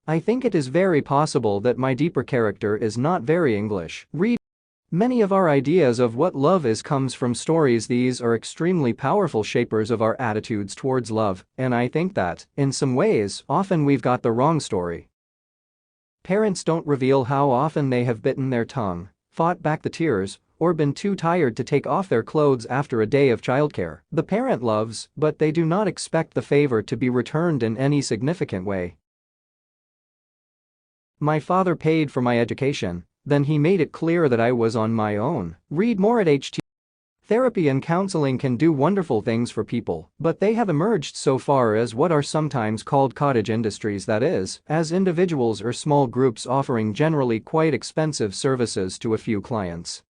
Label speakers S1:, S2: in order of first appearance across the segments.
S1: I think it is very possible that my deeper character is not very English. Read. Many of our ideas of what love is comes from stories. These are extremely powerful shapers of our attitudes towards love, and I think that, in some ways, often we've got the wrong story. Parents don't reveal how often they have bitten their tongue, fought back the tears, or been too tired to take off their clothes after a day of childcare. The parent loves, but they do not expect the favor to be returned in any significant way. My father paid for my education, then he made it clear that I was on my own. Read more at HT. Therapy and counseling can do wonderful things for people, but they have emerged so far as what are sometimes called cottage industries, that is, as individuals or small groups offering generally quite expensive services to a few clients.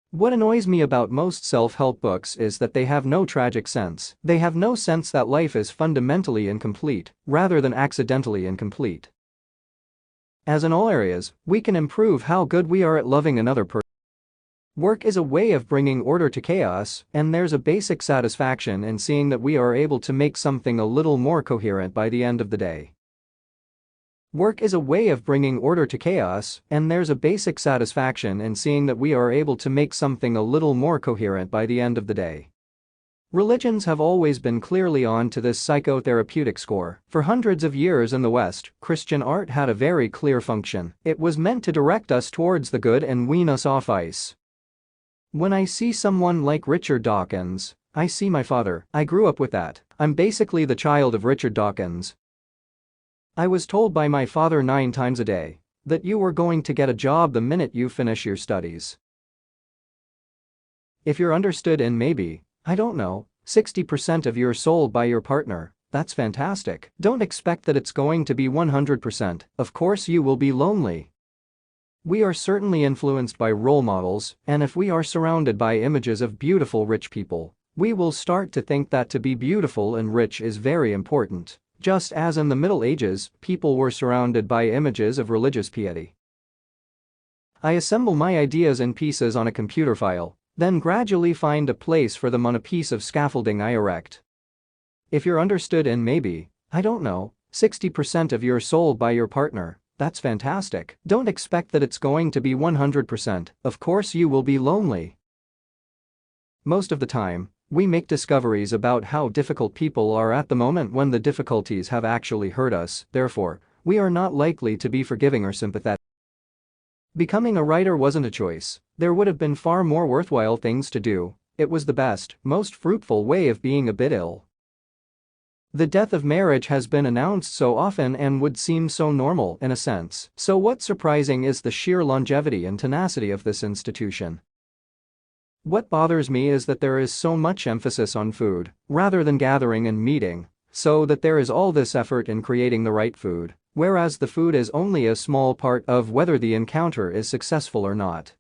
S1: What annoys me about most self-help books is that they have no tragic sense. They have no sense that life is fundamentally incomplete, rather than accidentally incomplete. As in all areas, we can improve how good we are at loving another person. Work is a way of bringing order to chaos, and there's a basic satisfaction in seeing that we are able to make something a little more coherent by the end of the day. Work is a way of bringing order to chaos, and there's a basic satisfaction in seeing that we are able to make something a little more coherent by the end of the day. Religions have always been clearly on to this psychotherapeutic score. For hundreds of years in the West, Christian art had a very clear function. It was meant to direct us towards the good and wean us off ice. When I see someone like Richard Dawkins, I see my father. I grew up with that. I'm basically the child of Richard Dawkins. I was told by my father 9 times a day that you were going to get a job the minute you finish your studies. If you're understood in maybe, I don't know, 60% of your soul by your partner, that's fantastic. Don't expect that it's going to be 100%, of course you will be lonely. We are certainly influenced by role models, and if we are surrounded by images of beautiful rich people, we will start to think that to be beautiful and rich is very important, just as in the Middle Ages, people were surrounded by images of religious piety. I assemble my ideas in pieces on a computer file, then gradually find a place for them on a piece of scaffolding I erect. If you're understood in maybe, I don't know, 60% of your soul by your partner, that's fantastic. Don't expect that it's going to be 100%, of course you will be lonely. Most of the time, we make discoveries about how difficult people are at the moment when the difficulties have actually hurt us, therefore, we are not likely to be forgiving or sympathetic. Becoming a writer wasn't a choice. There would have been far more worthwhile things to do. It was the best, most fruitful way of being a bit ill. The death of marriage has been announced so often and would seem so normal in a sense. So what's surprising is the sheer longevity and tenacity of this institution. What bothers me is that there is so much emphasis on food, rather than gathering and meeting, so that there is all this effort in creating the right food, whereas the food is only a small part of whether the encounter is successful or not.